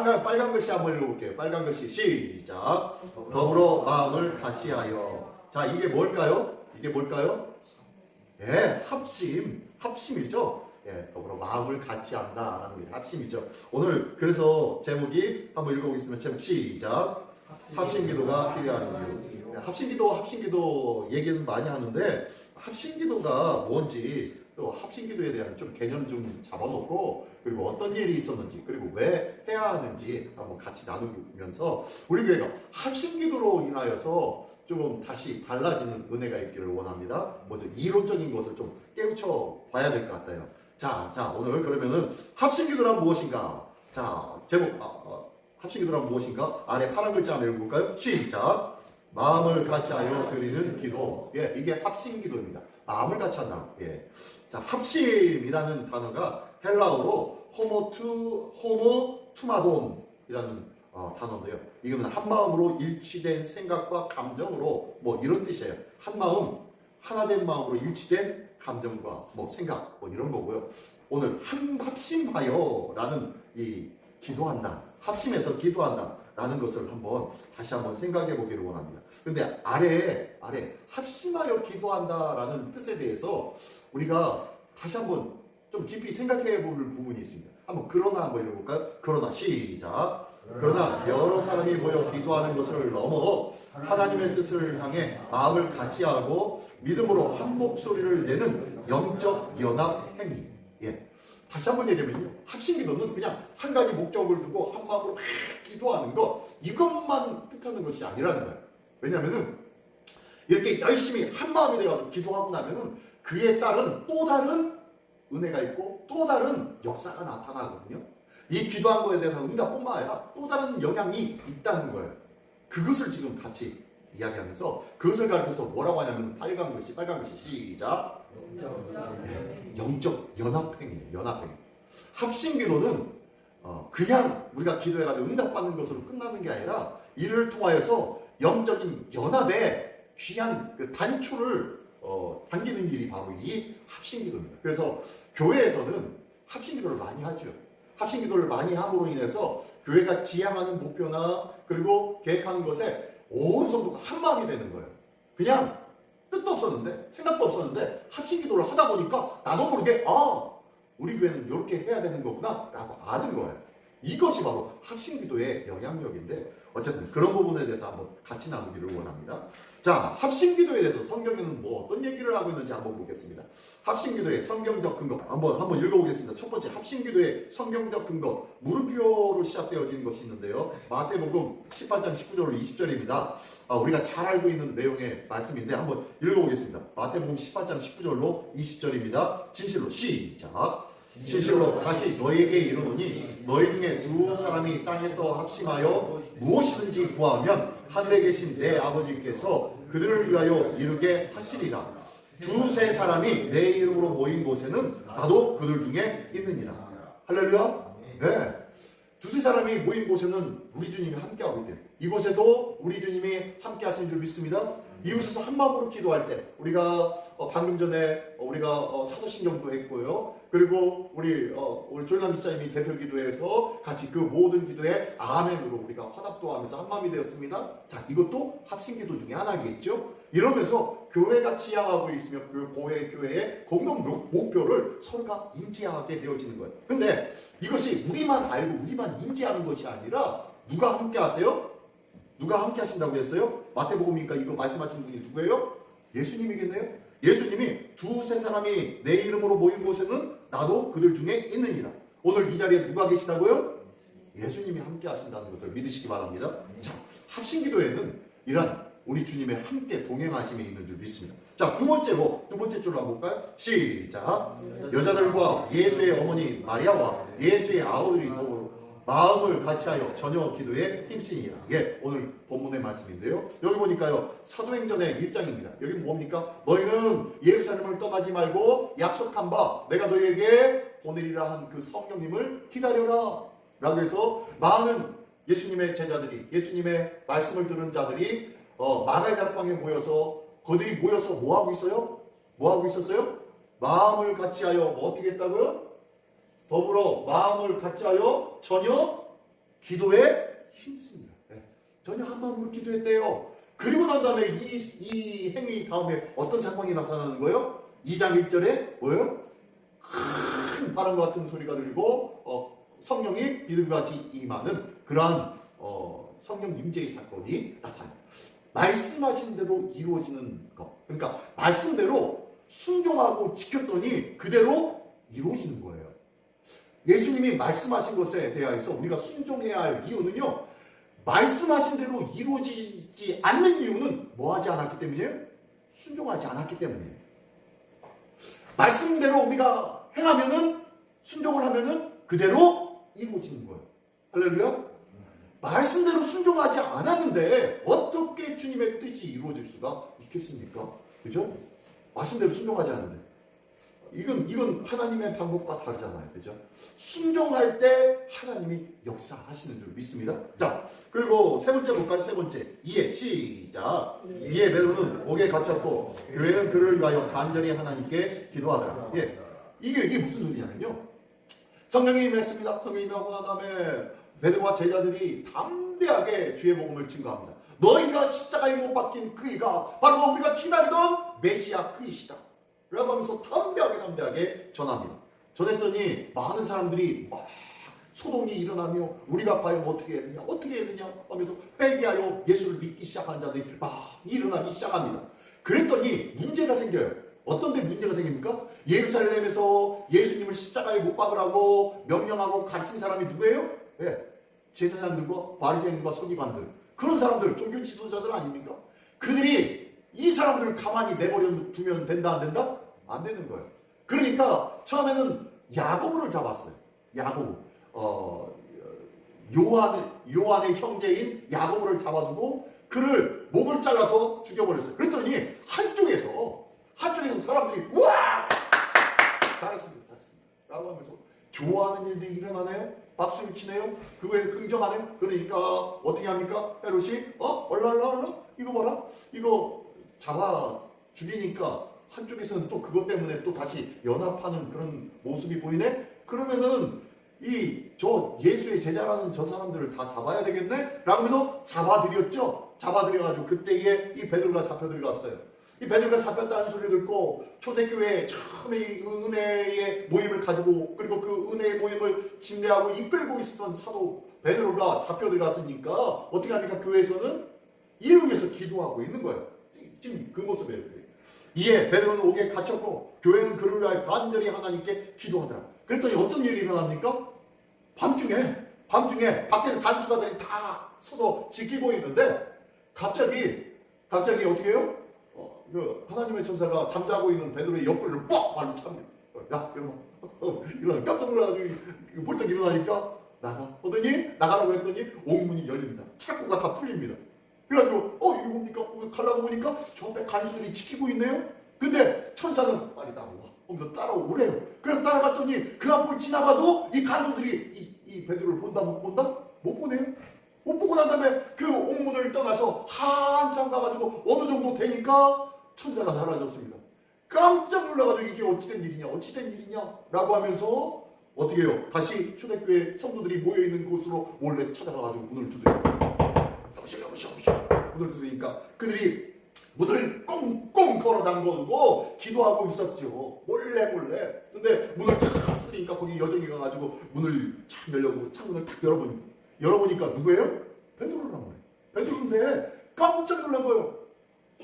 빨간 글씨 한번 읽어볼게요. 빨간 글씨 시작. 더불어 마음을 같이하여. 자, 이게 뭘까요? 이게 뭘까요? 예, 합심이죠. 예, 더불어 마음을 같이한다라는 게 합심이죠. 오늘 그래서 제목이 한번 읽어보겠습니다. 제목 시작. 합심기도가 필요한 이유. 예, 합심기도 얘기는 많이 하는데 합심기도가 뭔지 또 합심기도에 대한 좀 개념 좀 잡아놓고 그리고 어떤 일이 있었는지 그리고 왜 해야 하는지 한번 같이 나누면서 우리 교회가 합심기도로 인하여서 조금 다시 달라지는 은혜가 있기를 원합니다. 먼저 이론적인 것을 좀 깨우쳐 봐야 될 것 같아요. 자, 오늘 그러면은 합심기도란 무엇인가? 자, 제목 합심기도란 무엇인가? 아래 파란 글자 한번 읽어볼까요? 시작. 마음을 같이하여 드리는 기도. 예, 이게 합심기도입니다. 마음을 같이한다. 예. 자, 합심이라는 단어가 헬라어로 호모투마돈이라는 단어인데요. 이거는 한 마음으로 일치된 생각과 감정으로 뭐 이런 뜻이에요. 한 마음, 하나된 마음으로 일치된 감정과 뭐 생각 뭐 이런 거고요. 오늘 합심하여라는 이 기도한다, 합심해서 기도한다라는 것을 다시 한번 생각해 보기를 원합니다. 근데 아래 합심하여 기도한다라는 뜻에 대해서 우리가 다시 한번 좀 깊이 생각해 볼 부분이 있습니다. 그러나 한번 읽어볼까요? 그러나 시작. 그러나 여러 사람이 모여 기도하는 것을 넘어 하나님의 뜻을 향해 마음을 같이하고 믿음으로 한 목소리를 내는 영적 연합 행위. 예. 다시 한번 얘기하면요. 합심기도는 그냥 한 가지 목적을 두고 한 마음으로 막 기도하는 거 이것만 뜻하는 것이 아니라는 거예요. 왜냐하면은 이렇게 열심히 한 마음이 되어 기도하고 나면은 그에 따른 또 다른 은혜가 있고 또 다른 역사가 나타나거든요. 이 기도한 거에 대해서 응답뿐만 아니라 또 다른 영향이 있다는 거예요. 그것을 지금 같이 이야기하면서 그것을 가르쳐서 뭐라고 하냐면 빨간 글씨 시작. 영적 연합행위. 합심기도는 그냥 우리가 기도해가지고 응답받는 것으로 끝나는 게 아니라 이를 통하여서 영적인 연합에 귀한 그 단초를 당기는 일이 바로 이 합심기도입니다. 그래서 교회에서는 합심기도를 많이 하죠. 합심기도를 많이 함으로 인해서 교회가 지향하는 목표나 그리고 계획하는 것에 온 성도가 한 마음이 되는 거예요. 그냥 뜻도 없었는데 생각도 없었는데 합심기도를 하다 보니까 나도 모르게 우리 교회는 이렇게 해야 되는 거구나 라고 아는 거예요. 이것이 바로 합심기도의 영향력인데 어쨌든 그런 부분에 대해서 한번 같이 나누기를 원합니다. 자, 합심기도에 대해서 성경에는 뭐 어떤 얘기를 하고 있는지 한번 보겠습니다. 합심기도의 성경적 근거 한번 읽어보겠습니다. 첫 번째 합심기도의 성경적 근거 물음표로 시작되어진 것이 있는데요. 마태복음 18장 19절 20절입니다. 우리가 잘 알고 있는 내용의 말씀인데 한번 읽어보겠습니다. 마태복음 18장 19절로 20절입니다. 진실로 시작. 진실로 다시 너희에게 이르노니 너희 중에 두 사람이 땅에서 합심하여 무엇이든지 구하면 하늘에 계신 내 아버지께서 그들을 위하여 이루게 하시리라. 두세 사람이 내 이름으로 모인 곳에는 나도 그들 중에 있느니라. 할렐루야. 네. 두세 사람이 모인 곳에는 우리 주님이 함께하고 있대요. 이곳에도 우리 주님이 함께 하시는 줄 믿습니다. 이곳에서 한 마음으로 기도할 때 우리가 방금 전에 우리가 사도신경도 했고요. 그리고 우리 조일남 집사님이 대표 기도해서 같이 그 모든 기도에 아멘으로 우리가 화답도 하면서 한 마음이 되었습니다. 자, 이것도 합심기도 중에 하나겠죠. 이러면서 교회가 지향하고 있으며 그 교회의 공동 목표를 서로가 인지하게 되어지는 거예요. 근데 이것이 우리만 알고 우리만 인지하는 것이 아니라 누가 함께 하세요? 누가 함께 하신다고 했어요? 마태복음이니까 이거 말씀하신 분이 누구예요? 예수님이겠네요? 예수님이 두세 사람이 내 이름으로 모인 곳에는 나도 그들 중에 있느니라. 오늘 이 자리에 누가 계시다고요? 예수님이 함께 하신다는 것을 믿으시기 바랍니다. 자, 합심기도에는 이런 우리 주님의 함께 동행하심이 있는 줄 믿습니다. 자, 두 번째 줄로 한번 볼까요? 시작. 여자들과 예수의 어머니 마리아와 예수의 아우들이 더불어 마음을 같이하여 저녁 기도에 힘쓰니라. 예, 오늘 본문의 말씀인데요. 여기 보니까요, 사도행전의 1장입니다. 여기 뭡니까? 너희는 예루살렘을 떠나지 말고 약속한 바 내가 너희에게 보내리라 한 그 성령님을 기다려라. 라고 해서 많은 예수님의 제자들이, 예수님의 말씀을 들은 자들이 마가의 다락방에 모여서 그들이 모여서 뭐 하고 있어요? 뭐 하고 있었어요? 마음을 같이하여 뭐 어떻게 했다고요? 더불어 마음을 같이하여 저녁 기도에 힘씁니다. 네. 전혀 한 마음으로 기도했대요. 그리고 난 다음에 이 행위 다음에 어떤 사건이 나타나는 거예요? 2장 1절에 뭐예요? 큰 바람과 같은 소리가 들리고 성령이 비둘기같이 임하는 그러한 성령 임재의 사건이 나타나요. 말씀하신 대로 이루어지는 것. 그러니까 말씀대로 순종하고 지켰더니 그대로 이루어지는 거예요. 예수님이 말씀하신 것에 대하여서 우리가 순종해야 할 이유는요. 말씀하신 대로 이루어지지 않는 이유는 뭐하지 않았기 때문이에요? 순종하지 않았기 때문이에요. 말씀대로 우리가 행하면은 순종을 하면은 그대로 이루어지는 거예요. 할렐루야. 말씀대로 순종하지 않았는데 어떻게 주님의 뜻이 이루어질 수가 있겠습니까? 그죠? 말씀대로 순종하지 않는데 이건 하나님의 방법과 다르잖아요. 그죠? 순종할 때 하나님이 역사하시는 줄 믿습니다. 자, 그리고 세 번째 볼까요? 세 번째. 이에 시작. 이에 베드로는 옥에 갇혔고 교회는 그를 위하여 간절히 하나님께 기도하더라. 예. 이게 무슨 소리냐면요. 성령이 임했습니다. 성령이 임하고 난 다음에 베드로와 제자들이 담대하게 주의 복음을 증거합니다. 너희가 십자가에 못 박힌 그이가 바로 우리가 기다리던 메시아 그이시다 라고 하면서 담대하게 전합니다. 전했더니 많은 사람들이 막 소동이 일어나며 우리가 과연 어떻게 해야 되냐 하면서 회개하여 예수를 믿기 시작한 자들이 막 일어나기 시작합니다. 그랬더니 문제가 생겨요. 어떤 데 문제가 생깁니까? 예루살렘에서 예수님을 십자가에 못 박으라고 명령하고 가르친 사람이 누구예요? 예, 제사장들과 바리새인과 서기관들, 그런 사람들, 종교 지도자들 아닙니까? 그들이 이 사람들을 가만히 내버려 두면 된다 안 된다? 안 되는 거예요. 그러니까 처음에는 야고보를 잡았어요. 야고보, 요한의 형제인 야고보를 잡아두고 그를 목을 잘라서 죽여버렸어요. 그랬더니 한쪽에서 사람들이 우와! 잘했습니다 라고 하면서 좋아하는 일들이 일어나네요. 박수를 치네요. 그거에 긍정하네요. 그러니까 어떻게 합니까? 헤롯이 얼라 이거 봐라. 이거 잡아 죽이니까 한쪽에서는 또 그것 때문에 또 다시 연합하는 그런 모습이 보이네. 그러면은 저 예수의 제자라는 저 사람들을 다 잡아야 되겠네? 라고 해서 잡아들였죠. 잡아들여가지고 그때에 이 베드로가 잡혀 들어갔어요. 이 베드로가 잡혔다는 소리를 듣고 초대교회에 처음에 이 은혜의 모임을 가지고 그리고 그 은혜의 모임을 침례하고 이끌고 있었던 사도 베드로가 잡혀 들어갔으니까 어떻게 합니까? 교회에서는 이를 위해서 기도하고 있는 거예요. 지금 그 모습이에요. 이에 베드로는 옥에 갇혔고 교회는 그를 위하여 간절히 하나님께 기도하더라. 그랬더니 어떤 일이 일어납니까? 밤중에 밖에서 간수가들이 다 서서 지키고 있는데 갑자기 어떻게 해요? 하나님의 천사가 잠자고 있는 베드로의 옆구리를 뻑 발로 찹니다. 야, 일어나. 깜짝 놀라가지고 벌떡 일어나니까 나가라고 했더니 옥문이 열립니다. 창고가 다 풀립니다. 그래가지고 이거 뭡니까? 가려고 보니까 저 앞에 간수들이 지키고 있네요. 근데 천사는 빨리 따라와. 하면서 따라오래요. 그래서 따라갔더니 그 앞을 지나가도 이 간수들이 이 베드로를 본다 못 본다? 못 보네요. 못 보고 난 다음에 그 옥문을 떠나서 한참 가가지고 어느 정도 되니까 천사가 사라졌습니다. 깜짝 놀라가지고 이게 어찌된 일이냐 라고 하면서 어떻게 해요? 다시 초대교회 성도들이 모여있는 곳으로 몰래 찾아가가지고 문을 두드려요. 여보세요. 문을 두드리니까 그들이 문을 꽁꽁 걸어 잠궈두고 기도하고 있었죠. 몰래. 근데 문을 탁 두드리니까 거기 여정이 가가지고 문을 쫙 열려고 창문을 탁 열어보니까 누구예요? 베드로란 거예요. 베드로인데 깜짝 놀란 거예요.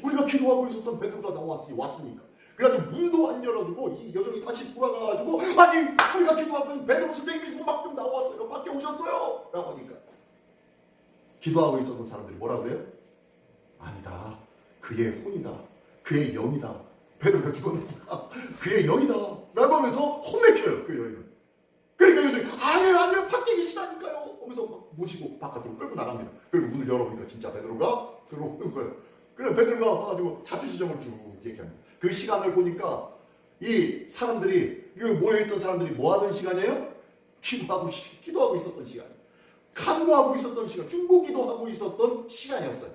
우리가 기도하고 있었던 베드로가 왔으니까. 그래가지고 문도 안 열어두고 이 여정이 다시 돌아가가지고 아니 우리가 기도하던 베드로 선생님이 막 나왔어요. 밖에 오셨어요. 라고 하니까 기도하고 있었던 사람들이 뭐라 그래요? 아니다. 그의 혼이다. 그의 영이다. 베드로가 죽었는다. 그의 영이다. 라고 하면서 혼내켜요. 그 여인은. 그러니까 요즘 아니요 밖에 계시다니까요 하면서 막 모시고 바깥으로 끌고 나갑니다. 그리고 문을 열어보니까 진짜 베드로가 들어오는 거예요. 그래서 베드로가 와가지고 자초지종을 쭉 얘기합니다. 그 시간을 보니까 이 사람들이 모여있던 사람들이 뭐 하던 시간이에요? 기도하고 있었던 시간, 간구하고 있었던 시간, 중보기도하고 있었던 시간이었어요.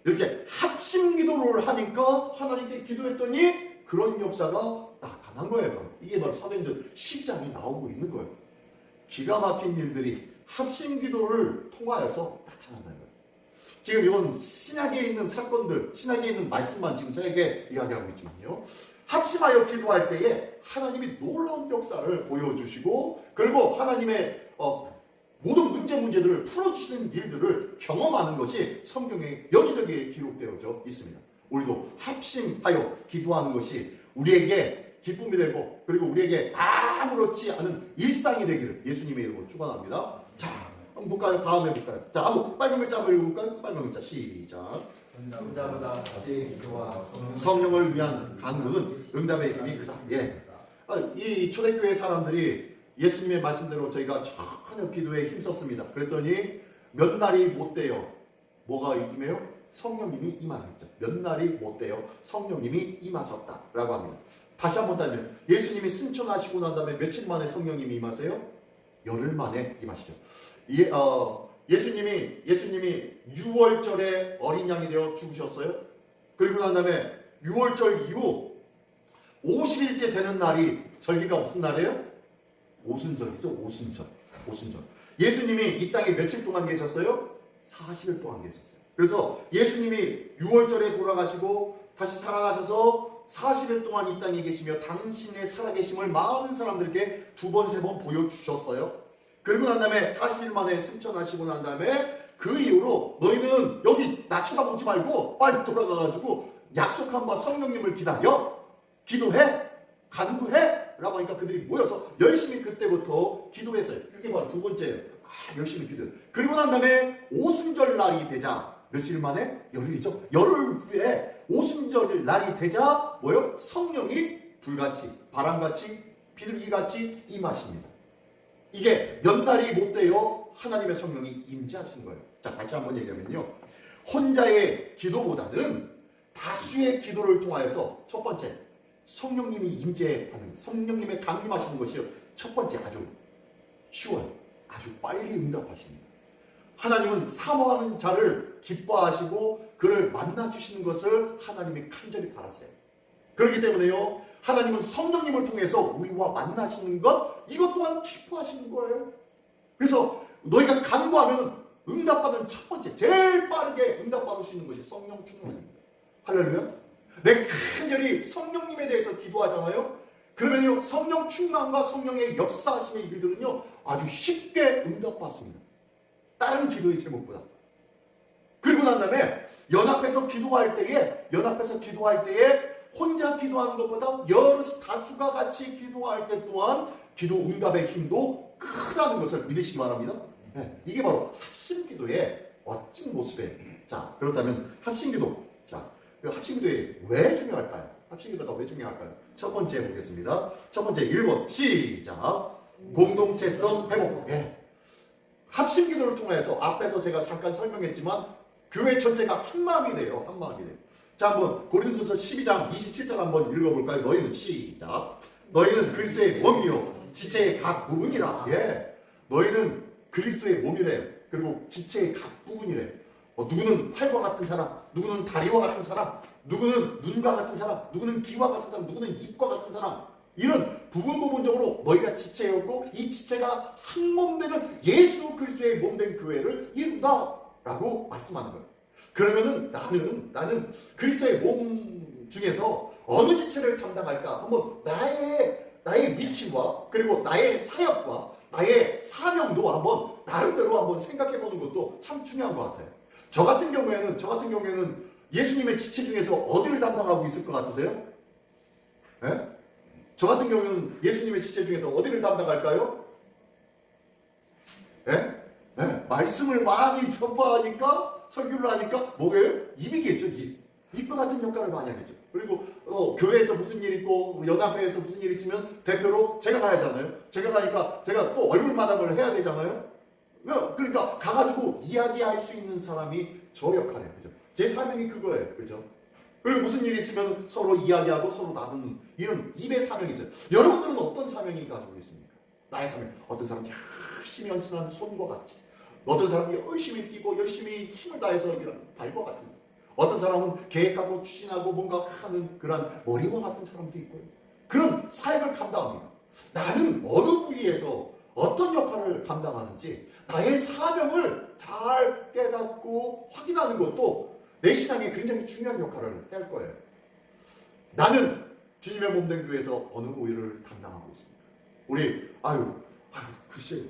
이렇게 합심기도를 하니까 하나님께 기도했더니 그런 역사가 나타난 거예요. 이게 바로 사도행전 10장이 나오고 있는 거예요. 기가 막힌 일들이 합심기도를 통하여서 나타난다는 거예요. 지금 이건 신약에 있는 사건들, 신약에 있는 말씀만 지금 저에게 이야기하고 있지만요. 합심하여 기도할 때에 하나님이 놀라운 역사를 보여주시고, 그리고 하나님의 모든 문제들을 풀어주시는 일들을 경험하는 것이 성경에 여기저기에 기록되어져 있습니다. 우리도 합심하여 기도하는 것이 우리에게 기쁨이 되고, 그리고 우리에게 아무렇지 않은 일상이 되기를 예수님의 이름으로 축원합니다. 자, 한번 볼까요? 다음에 볼까요? 자, 한번 빨간 글자 한번 읽어볼까요? 빨간 글자 시작. 응답보다 자세히 기도와 성령을 위한 간구는 응답의 힘이 크다. 예. 이 초대교회 사람들이 예수님의 말씀대로 저희가 전혀 기도에 힘썼습니다. 그랬더니 몇 날이 못 돼요. 뭐가 임해요? 성령님이 임하셨죠. 몇 날이 못 돼요. 성령님이 임하셨다라고 합니다. 다시 한번 따지면 예수님이 승천하시고 난 다음에 며칠 만에 성령님이 임하세요? 열흘 만에 임하시죠. 예수님이 6월절에 어린 양이 되어 죽으셨어요. 그리고 난 다음에 6월절 이후 50일째 되는 날이 절기가 무슨 날이에요? 오순절이죠. 오순절. 예수님이 이 땅에 며칠 동안 계셨어요? 40일 동안 계셨어요. 그래서 예수님이 6월절에 돌아가시고 다시 살아나셔서 40일 동안 이 땅에 계시며 당신의 살아계심을 많은 사람들에게 2번, 3번 보여주셨어요. 그리고 난 다음에 40일 만에 승천하시고 난 다음에 그 이후로 너희는 여기 나 쳐다보지 말고 빨리 돌아가가지고 약속한 바 성령님을 기다려, 기도해, 간구해 라고 하니까 그들이 모여서 열심히 그때부터 기도했어요. 그게 바로 두 번째예요. 열심히 기도해요. 그리고 난 다음에 오순절 날이 되자, 며칠 만에? 열흘이죠. 열흘 후에 오순절 날이 되자 뭐요? 성령이 불같이, 바람같이, 비둘기같이 임하십니다. 이게 몇 날이 못 돼요? 하나님의 성령이 임재하신 거예요. 자, 다시 한번 얘기하면요. 혼자의 기도보다는 다수의 기도를 통하여서 첫 번째, 성령님이 임재하는, 성령님의 강림하시는 것이 첫 번째 아주 쉬워요. 아주 빨리 응답하십니다. 하나님은 사모하는 자를 기뻐하시고 그를 만나주시는 것을 하나님이 간절히 바라세요. 그렇기 때문에요, 하나님은 성령님을 통해서 우리와 만나시는 것, 이것 또한 기뻐하시는 거예요. 그래서 너희가 간구하면 응답받는 첫 번째, 제일 빠르게 응답받을 수 있는 것이 성령 충만입니다. 할렐루야. 내가 간절히 성령님에 대해서 기도하잖아요. 그러면요, 성령 충만과 성령의 역사하심의 일들은요 아주 쉽게 응답받습니다. 다른 기도의 제목보다. 그리고 난 다음에 연합해서 기도할 때에 혼자 기도하는 것보다 여러 다수가 같이 기도할 때 또한 기도 응답의 힘도 크다는 것을 믿으시기 바랍니다. 네, 이게 바로 합심기도의 멋진 모습이에요. 자, 그렇다면 합심기도. 자, 합심기도에 왜 중요할까요? 합심기도가 왜 중요할까요? 첫 번째 보겠습니다. 첫 번째 1번 시작. 공동체성 회복. 예. 합심기도를 통해서 앞에서 제가 잠깐 설명했지만 교회 전체가 한마음이 돼요. 한마음이 돼요. 자, 한번 고린도서 12장 27절 한번 읽어볼까요? 너희는 시작. 너희는 그리스도의 몸이요 지체의 각 부분이라. 예. 너희는 그리스도의 몸이래. 그리고 지체의 각 부분이래. 누구는 팔과 같은 사람, 누구는 다리와 같은 사람, 누구는 눈과 같은 사람, 누구는 귀와 같은 사람, 누구는 입과 같은 사람. 이런 부분적으로 너희가 지체였고 이 지체가 한 몸 되는 예수 그리스도의 몸된 교회를 이룬다라고 말씀하는 거예요. 그러면은 나는 그리스도의 몸 중에서 어느 지체를 담당할까? 한번 나의 위치와 그리고 나의 사역과 나의 사명도 한번 나름대로 한번 생각해 보는 것도 참 중요한 것 같아요. 저 같은 경우에는 예수님의 지체 중에서 어디를 담당하고 있을 것 같으세요? 예? 저 같은 경우는 예수님의 지체 중에서 어디를 담당할까요? 예? 예? 말씀을 많이 전파하니까, 설교를 하니까 뭐예요? 입이겠죠. 입과 같은 역할을 많이 하겠죠. 그리고 교회에서 무슨 일이 있고 연합회에서 무슨 일이 있으면 대표로 제가 가야잖아요. 제가 가니까 제가 또 얼굴 마담을 해야 되잖아요. 그러니까 가가지고 이야기할 수 있는 사람이 저 역할이에요. 그죠? 제 사명이 그거예요. 그죠? 그리고 무슨 일이 있으면 서로 이야기하고 서로 나누는 이런 입의 사명이 있어요. 여러분들은 어떤 사명이 가지고 있습니까? 나의 사명. 어떤 사람이 열심히 연습하는 손과 같이, 어떤 사람이 열심히 뛰고 열심히 힘을 다해서 이런 발과 같은, 어떤 사람은 계획하고 추진하고 뭔가 하는 그런 머리와 같은 사람도 있고요. 그런 사역을 감당합니다. 나는 어느 부위에서 어떤 역할을 감당하는지 나의 사명을 잘 깨닫고 확인하는 것도 내 신앙에 굉장히 중요한 역할을 할 거예요. 나는 주님의 몸된 교회에서 어느 우위를 담당하고 있습니다. 우리 글쎄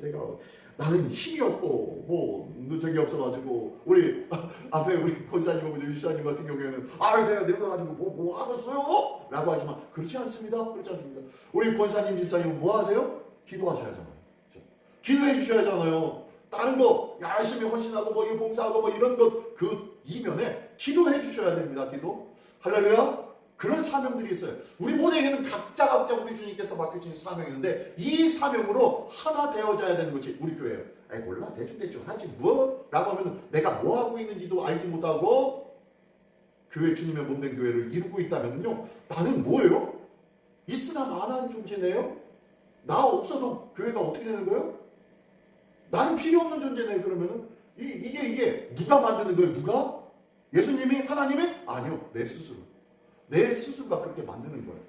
나는 힘이 없고 뭐 저기 없어가지고 우리 앞에 우리 권사님하고 유사님 같은 경우에는 내가 늙어가지고 뭐 하겠어요? 라고 하지만 그렇지 않습니다. 우리 권사님 집사님은 뭐 하세요? 기도하셔야잖아요. 기도해 주셔야 하잖아요. 다른 거 열심히 헌신하고 뭐 이 봉사하고 뭐 이런 것 그 이면에 기도해 주셔야 됩니다. 기도. 할렐루야. 그런 사명들이 있어요. 우리 모두에게는 각자 우리 주님께서 맡겨주신 사명이 있는데 이 사명으로 하나 되어져야 되는 것이 우리 교회예요. 몰라 대충 하지 뭐? 라고 하면 내가 뭐 하고 있는지도 알지 못하고 교회 주님의 몸된 교회를 이루고 있다면요, 나는 뭐예요? 있으나 마나한 존재네요. 나 없어도 교회가 어떻게 되는 거예요? 나는 필요 없는 존재네. 그러면은 이게 누가 만드는 거예요? 누가? 예수님이? 하나님이? 아니요, 내 스스로. 내 스스로가 그렇게 만드는 거예요.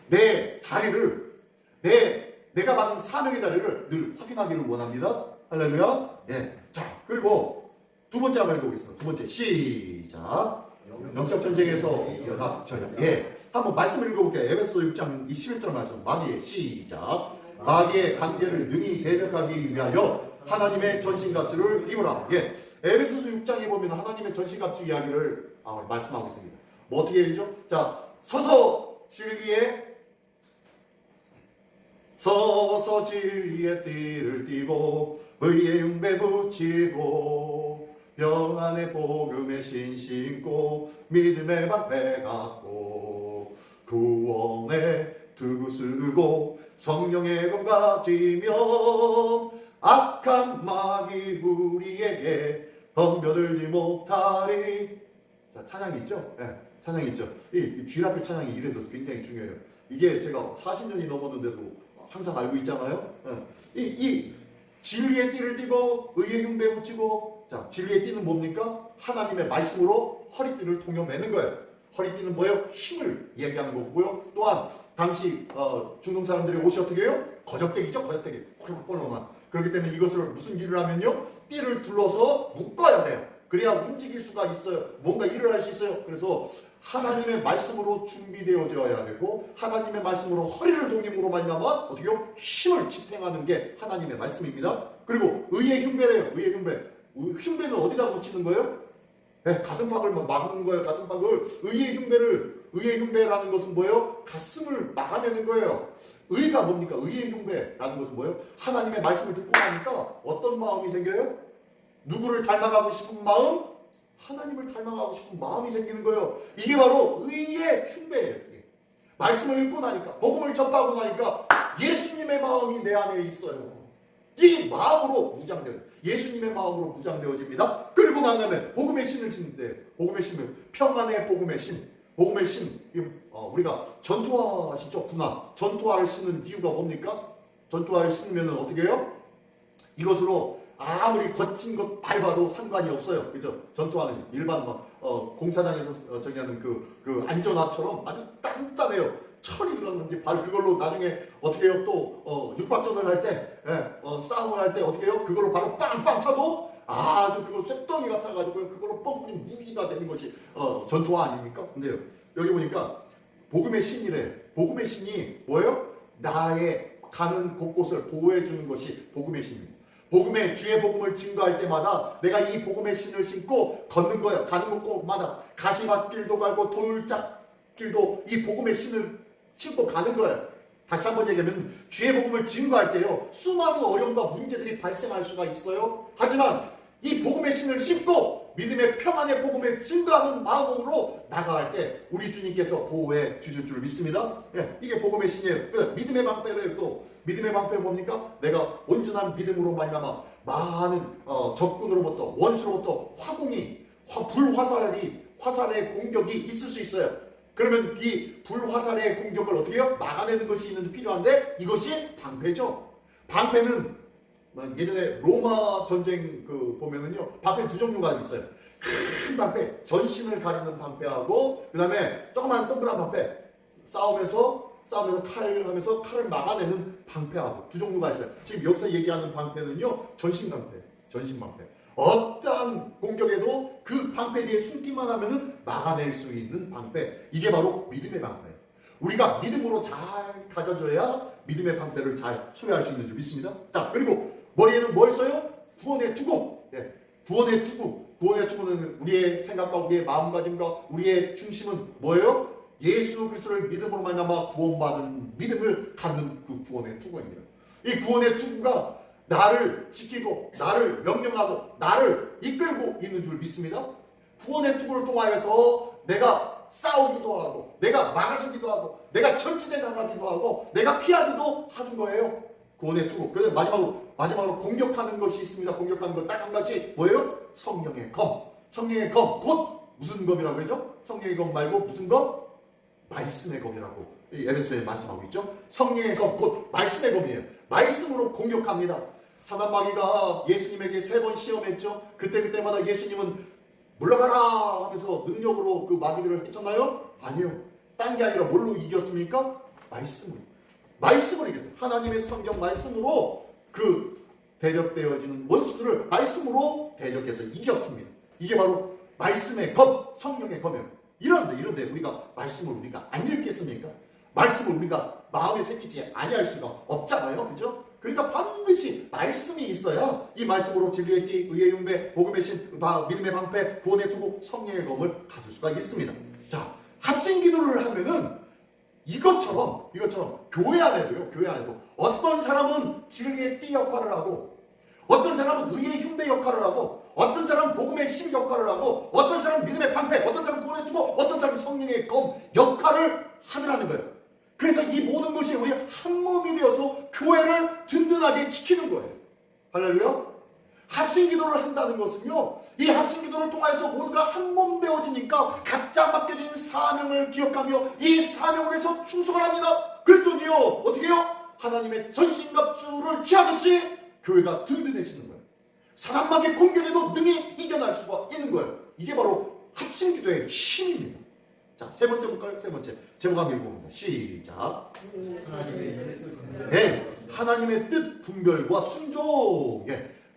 내 자리를, 내가 받은 사명의 자리를 늘 확인하기를 원합니다. 할렐루야. 예. 자, 그리고 두 번째 한번 읽어보겠습니다. 두 번째, 시작. 영적 전쟁에서 연합 전쟁. 예. 한번 말씀을 읽어볼게요. 에베소 6장 21절 말씀. 마귀의 시작. 마귀의 관계를 능히 대적하기 위하여 하나님의 전신갑주를 입으라. 예. 에베소서 6장에 보면 하나님의 전신갑주 이야기를 말씀하고 있습니다. 뭐 어떻게 얘기죠? 자, 서서 진리의 띠를 띠고 의의 흉배 붙이고 평안의 복음의 신 신고 믿음의 방패 갖고 구원의 두구 쓰고 성령의 검 가지며 악한 마귀 우리에게 덤벼들지 못하리. 자, 찬양이 있죠? 네, 찬양이 있죠. 이 쥐라필 찬양이 이래서 굉장히 중요해요. 이게 제가 40년이 넘었는데도 항상 알고 있잖아요. 이 진리의 띠를 띠고 의의 흉배 붙이고, 자, 진리의 띠는 뭡니까? 하나님의 말씀으로 허리띠를 동여 매는 거예요. 허리띠는 뭐예요? 힘을 이야기하는 거고요. 또한 당시 중동 사람들의 옷이 어떻게 해요? 거적대기죠. 거적대기. 꼴렁꼴렁한. 그렇기 때문에 이것을 무슨 일을 하면요? 띠를 둘러서 묶어야 돼요. 그래야 움직일 수가 있어요. 뭔가 일을 할 수 있어요. 그래서 하나님의 말씀으로 준비되어져야 되고 하나님의 말씀으로 허리를 동임으로 말미암아 어떻게 해요? 힘을 지탱하는 게 하나님의 말씀입니다. 그리고 의의 흉배래요. 의의 흉배. 흉배는 어디다 붙이는 거예요? 네, 가슴팍을 막는 거예요. 가슴팍을. 의의 흉배라는 것은 뭐예요? 가슴을 막아내는 거예요. 의가 뭡니까? 의의 흉배라는 것은 뭐예요? 하나님의 말씀을 듣고 나니까 어떤 마음이 생겨요? 누구를 닮아가고 싶은 마음? 하나님을 닮아가고 싶은 마음이 생기는 거예요. 이게 바로 의의 흉배예요. 말씀을 읽고 나니까, 복음을 접하고 나니까 예수님의 마음이 내 안에 있어요. 이 마음으로 무장되어요. 예수님의 마음으로 무장되어집니다. 그리고 난 다음에 복음의 신을 신는데, 복음의 신은 평안의 복음의 신. 복음의 신, 우리가 전투화 신죠. 군화. 전투화를 신는 이유가 뭡니까? 전투화를 신으면 어떻게 해요? 이것으로 아무리 거친 것 밟아도 상관이 없어요. 그죠? 전투화는 일반 공사장에서 저기 하는 그 안전화처럼 아주 단단해요. 철이 들었는지 바로 그걸로 나중에 어떻게 해요? 또 육박전을 할 때, 싸움을 할 때 어떻게 해요? 그걸로 바로 빵빵 쳐도 아주 그거 쇳덩이 같아가지고 그걸로 뻥뻥 무기가 되는 것이 전투화 아닙니까? 근데요, 여기 보니까 복음의 신이래. 복음의 신이 뭐예요? 나의 가는 곳곳을 보호해 주는 것이 복음의 신입니다. 복음의 주의 복음을 증거할 때마다 내가 이 복음의 신을 신고 걷는 거예요. 가는 곳마다 가시밭길도 가고 돌짝길도 이 복음의 신을 신고 가는 거예요. 다시 한번 얘기하면 주의 복음을 증거할 때요, 수많은 어려움과 문제들이 발생할 수가 있어요. 하지만 이 복음의 신을 신고 믿음의 평안의 복음을 증거하는 마음으로 나아갈 때 우리 주님께서 보호해 주실 줄 믿습니다. 이게 복음의 신이에요. 믿음의 방패를 또 믿음의 방패는 뭡니까? 내가 온전한 믿음으로 말미암아 많은 적군으로부터 원수로부터 화살의 공격이 있을 수 있어요. 그러면 이 불화살의 공격을 어떻게 해요? 막아내는 것이 있는데 필요한데 이것이 방패죠. 방패는 예전에 로마 전쟁 보면은요, 방패 두 종류가 있어요. 큰 방패, 전신을 가리는 방패하고 그 다음에 조그만 동그란 방패, 싸움에서 싸우면서 칼을 하면서 칼을 막아내는 방패하고 두 종류가 있어요. 지금 여기서 얘기하는 방패는요, 전신방패, 전신방패. 어떠한 공격에도 그 방패 뒤에 숨기만 하면은 막아낼 수 있는 방패. 이게 바로 믿음의 방패예요. 우리가 믿음으로 잘 다져져야 믿음의 방패를 잘 소유할 수 있는 줄 믿습니다. 자, 그리고 머리에는 뭐 있어요? 구원의 투구. 예, 구원의 투구. 구원의 투구는 우리의 생각과 우리의 마음가짐과 우리의 중심은 뭐예요? 예수 그리스도를 믿음으로 말미암아 구원받은 믿음을 갖는 그 구원의 투구입니다. 이 구원의 투구가 나를 지키고 나를 명령하고 나를 이끌고 있는 줄 믿습니다. 구원의 투구를 통하여서 내가 싸우기도 하고 내가 막아서기도 하고 내가 전진해 나가기도 하고 내가 피하기도 하는 거예요. 구원의 투구. 그래서 마지막으로 공격하는 것이 있습니다. 공격하는 것 딱 한 가지 뭐예요? 성령의 검. 성령의 검. 곧 무슨 검이라고 그러죠? 성령의 검 말고 무슨 검? 말씀의 검이라고 에베소에 말씀하고 있죠. 성령의 검, 곧 말씀의 검이에요. 말씀으로 공격합니다. 사단마귀가 예수님에게 3번 시험했죠. 그때마다 예수님은 물러가라 하면서 능력으로 그 마귀들을 해쳤나요? 아니요. 딴 게 아니라 뭘로 이겼습니까? 말씀으로 이겼어요. 하나님의 성경 말씀으로 그 대적되어지는 원수들을 말씀으로 대적해서 이겼습니다. 이게 바로 말씀의 검, 성령의 검이에요. 이런데 우리가 말씀을 우리가 안 읽겠습니까? 말씀을 우리가 마음에 새기지 아니할 수가 없잖아요. 그죠? 그러니까 반드시 말씀이 있어야 이 말씀으로 진리의 띠, 의의 흉배, 복음의 신, 믿음의 방패, 구원의 투구, 성령의 검을 가질 수가 있습니다. 자, 합심 기도를 하면은 이것처럼 교회 안에도 어떤 사람은 진리의 띠 역할을 하고 어떤 사람은 의의 흉배 역할을 하고 어떤 사람은 복음의 신 역할을 하고 어떤 사람은 믿음의 방패, 어떤 사람은 구원의 투구, 어떤 사람은 성령의 검 역할을 하더라는 거예요. 그래서 이 모든 것이 우리 한 몸이 되어서 교회를 든든하게 지키는 거예요. 할렐루야. 합심 기도를 한다는 것은요, 이 합심 기도를 통해서 모두가 한 몸 되어지니까 각자 맡겨진 사명을 기억하며 이 사명을 위해서 충성을 합니다. 그랬더니요, 어떻게 해요? 하나님의 전신갑주를 취하듯이 교회가 든든해지는 거예요. 사람마귀의 공격에도 능히 이겨낼 수가 있는 거예요. 이게 바로 합심 기도의 힘입니다. 자, 세 번째 볼까요? 세 번째. 제목 한번 읽어봅니다. 시작. 하나님의 뜻 분별과 순종.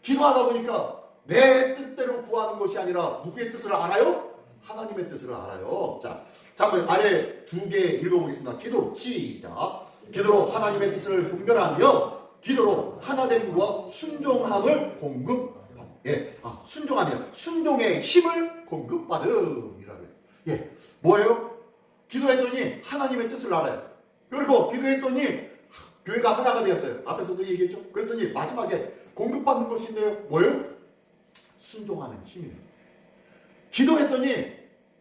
기도하다 보니까 내 뜻대로 구하는 것이 아니라 누구의 뜻을 알아요? 하나님의 뜻을 알아요. 자, 한번 아래 2개 읽어보겠습니다. 기도로 시작. 기도로 하나님의 뜻을 분별하며 기도로 하나됨과 순종함을 순종하며 순종의 힘을 공급받음이라고요. 뭐예요? 기도했더니 하나님의 뜻을 알아요. 그리고 기도했더니 교회가 하나가 되었어요. 앞에서도 얘기했죠. 그랬더니 마지막에 공급받는 것이 있네요. 뭐예요? 순종하는 힘이에요. 기도했더니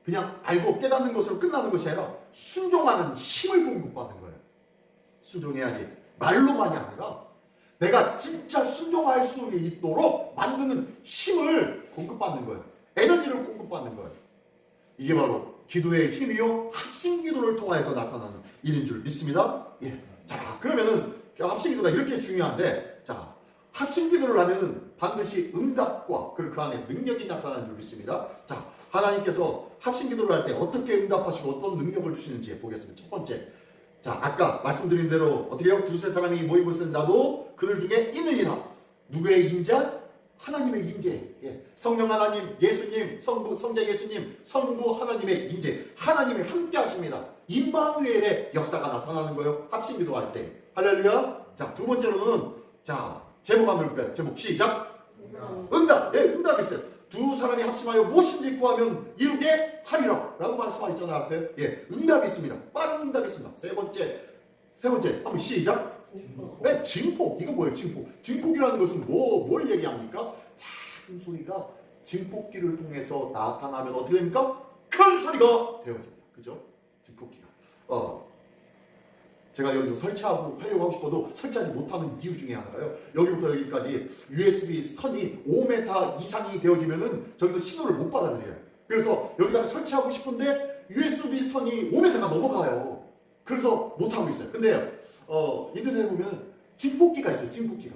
그냥 알고 깨닫는 것으로 끝나는 것이 아니라 순종하는 힘을 공급받는 거예요. 순종해야지. 말로만이 아니라 내가 진짜 순종할 수 있도록 만드는 힘을 공급받는 거예요. 에너지를 공급받는 거예요. 이게 바로 기도의 힘이요, 합심 기도를 통해서 나타나는 일인 줄 믿습니다. 자, 그러면은 합심 기도가 이렇게 중요한데, 자, 합심 기도를 하면은 반드시 응답과 그 안에 능력이 나타나는 줄 믿습니다. 자, 하나님께서 합심 기도를 할 때 어떻게 응답하시고 어떤 능력을 주시는지 보겠습니다. 첫 번째, 자, 아까 말씀드린 대로 어떻게 해요? 두세 사람이 모이고 있으면 나도 그들 중에 있느니라. 누구의 임재? 하나님의 임재. 성령 하나님, 예수님, 성자 예수님, 성부 하나님의 임재. 하나님이 함께 하십니다. 임마누엘의 역사가 나타나는 거예요. 합심 기도할 때. 할렐루야. 자, 두 번째로는, 자, 제목 한번 볼까요? 제목 시작. 응답. 응답이 있어요. 두 사람이 합심하여 무엇인지 구하면 이루게 하리라 라고 말씀하고 있잖아요. 앞에. 응답이 있습니다. 빠른 응답이 있습니다. 세 번째 한번 시작. 증폭. 이거 뭐예요? 증폭이라는 것은 뭘 얘기합니까? 작은 소리가 증폭기를 통해서 나타나면 어떻게 됩니까? 큰 소리가 되어집니다. 그죠? 증폭기가. 제가 여기서 설치하려고 하고 싶어도 설치하지 못하는 이유 중에 하나가요. 여기부터 여기까지 USB 선이 5m 이상이 되어지면은 저기서 신호를 못 받아들여요. 그래서 여기다가 설치하고 싶은데 USB 선이 5m가 넘어가요. 그래서 못하고 있어요. 근데 인터넷에 보면 증폭기가 있어요. 증폭기가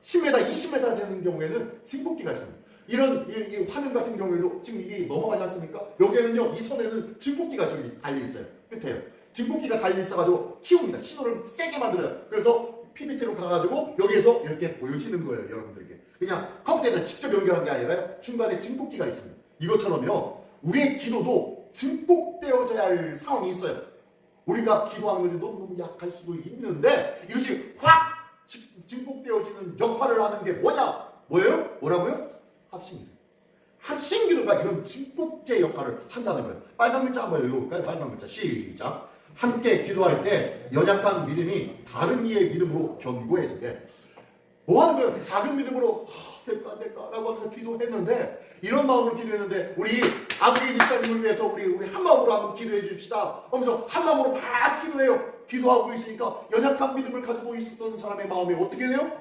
10m, 20m 되는 경우에는 증폭기가 있습니다. 이런 이 화면 같은 경우에도 지금 이게 넘어가지 않습니까? 여기에는요, 이 선에는 증폭기가 저기 달려 있어요. 끝에요. 증폭기가 달려 있어가지고 키웁니다. 신호를 세게 만들어요. 그래서 PPT로 가가지고 여기에서 이렇게 보여지는 거예요, 여러분들에게. 그냥 컴퓨터에다 직접 연결한 게 아니라 중간에 증폭기가 있습니다. 이것처럼요, 우리의 기도도 증폭되어져야 할 상황이 있어요. 우리가 기도하는 것이 너무 약할 수도 있는데 이것이 확 증폭되어지는 역할을 하는 게 뭐예요? 뭐라고요? 합심기도. 합심기도가 이런 증폭제 역할을 한다는 거예요. 빨간 글자 한번 읽어볼까요? 빨간 글자 시작. 함께 기도할 때 연약한 믿음이 다른 이의 믿음으로 견고해지게. 뭐 하는 거예요? 작은 믿음으로 될까 안 될까 라고 하면서 기도했는데, 이런 마음으로 기도했는데 우리 아버지 집사님을 위해서 우리 한 마음으로 한번 기도해 줍시다 하면서 한 마음으로 막 기도하고 있으니까 연약한 믿음을 가지고 있었던 사람의 마음이 어떻게 돼요?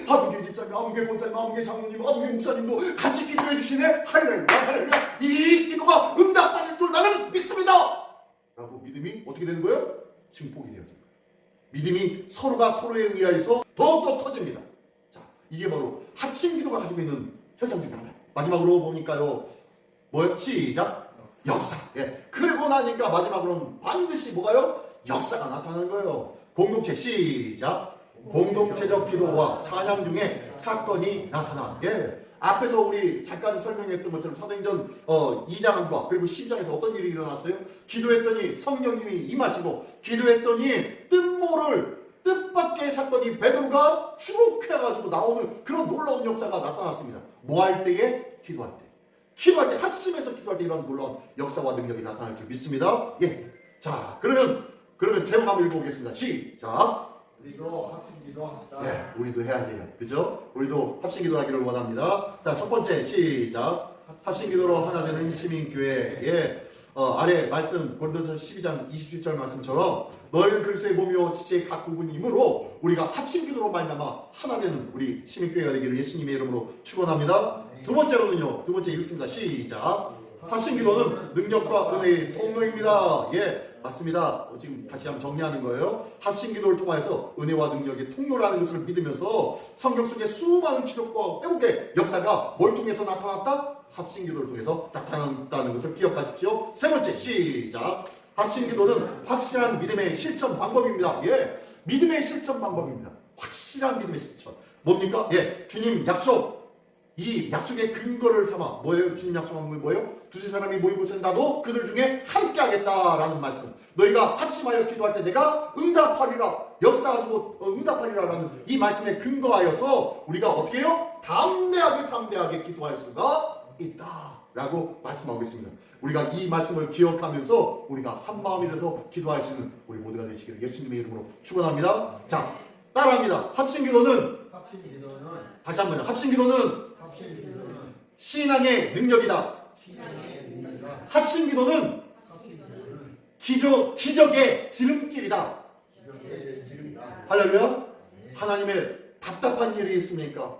아버지 집사님, 아버지 권사님, 아버지 장로님, 아버지 목사님도 같이 기도해 주시네. 할렐루야 할렐루야. 이 기도가 응답받을 줄 나는 믿습니다 라고 믿음이 어떻게 되는 거예요? 증폭이 되어집니다. 믿음이 서로가 서로에 의하여서 더욱더 커집니다. 자, 이게 바로 합심기도가 가지고 있는 현상 중에 하나예요. 마지막으로 보니까요, 뭐요? 시작. 역사. 예. 그러고 나니까 마지막으로는 반드시 뭐가요? 역사가 나타나는 거예요. 공동체 시작. 공동체적 기도와 찬양 중에 사건이 나타나. 예. 앞에서 우리 잠깐 설명했던 것처럼 사도행전 2장과 그리고 10장에서 어떤 일이 일어났어요? 기도했더니 성령님이 임하시고, 기도했더니 뜻밖의 사건이 베드로가 추록해가지고 나오는 그런 놀라운 역사가 나타났습니다. 뭐 할 때에? 기도할 때. 기도할 때, 합심해서 기도할 때 이런 놀라운 역사와 능력이 나타날 줄 믿습니다. 예. 자, 그러면 제목 한번 읽어보겠습니다. 시작. 우리도 합심기도 합시다. 네, 우리도 해야 돼요. 그죠? 우리도 합심기도 하기를 원합니다. 자, 첫 번째 시작. 합심기도로 하나 되는 시민교회의 아래 말씀 고린도서 12장 27절 말씀처럼 너희는 그리스도의 몸이요 지체의 각 부분이므로 우리가 합심기도로 말미암아 하나 되는 우리 시민교회가 되기를 예수님의 이름으로 축원합니다. 두 번째로는요. 두 번째 읽습니다. 시작. 합심기도는 능력과 은혜의 통로입니다. 예, 맞습니다. 지금 다시 한번 정리하는 거예요. 합심기도를 통해서 은혜와 능력의 통로라는 것을 믿으면서 성경 속에 수많은 기적과 회복의 역사가 뭘 통해서 나타났다? 합심기도를 통해서 나타난다는 것을 기억하십시오. 세 번째 시작. 합심기도는 확실한 믿음의 실천 방법입니다. 예, 믿음의 실천 방법입니다. 확실한 믿음의 실천. 뭡니까? 예, 주님 약속. 이 약속의 근거를 삼아 뭐예요? 주님 약속한 건 뭐예요? 두세 사람이 모이고 있으면 나도 그들 중에 함께 하겠다라는 말씀. 너희가 합심하여 기도할 때 내가 응답하리라, 역사하시고 응답하리라라는 이 말씀에 근거하여서 우리가 어떻게 해요? 담대하게 기도할 수가 있다라고 말씀하고 있습니다. 우리가 이 말씀을 기억하면서 우리가 한 마음이 돼서 기도할 수 있는 우리 모두가 되시기를 예수님의 이름으로 축원합니다. 자, 따라합니다. 합심기도는 다시 한번 합심기도는 신앙의 능력이다. 합심기도는 기적의 지름길이다. 할렐루야. 하나님의 답답한 일이 있습니까?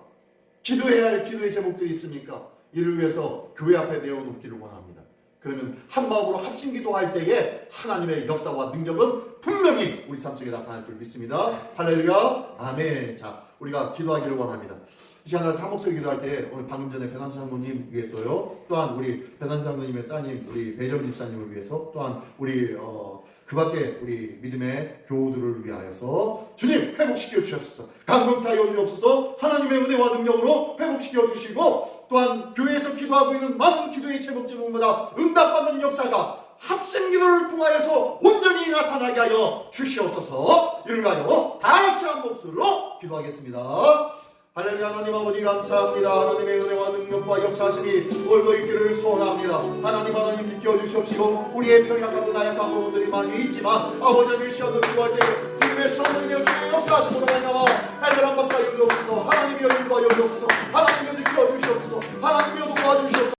기도해야 할 기도의 제목들이 있습니까? 이를 위해서 교회 앞에 내어놓기를 원합니다. 그러면 한 마음으로 합심기도할 때에 하나님의 역사와 능력은 분명히 우리 삶 속에 나타날 줄 믿습니다. 할렐루야. 아멘. 자, 우리가 기도하기를 원합니다. 이 시간에 한 목소리 기도할 때 오늘 방금 전에 배난수 장로님 위해서요, 또한 우리 배난수 장로님의 따님 우리 배정 집사님을 위해서, 또한 우리 그 밖에 우리 믿음의 교우들을 위하여서 주님 회복시켜 주시옵소서. 감동하여 주옵소서. 하나님의 은혜와 능력으로 회복시켜 주시고, 또한 교회에서 기도하고 있는 많은 기도의 제목 제목마다 응답받는 역사가 합심기도를 통하여서 온전히 나타나게 하여 주시옵소서. 이를 위하여 다 같이 한 목소리로 기도하겠습니다. 할렐루야. 하나님 아버지 감사합니다. 하나님의 은혜와 능력과 역사하심이 오늘도 있기를 소원합니다. 하나님 지켜주시옵시고, 우리의 평약하고 나약한 부분들이 많이 있지만 아버지 시험을 기도할 때 주님의 성령의 주의 역사하심으로 말미암아 해결한 것과 여기옵소서. 하나님의 여인과 여기옵소서.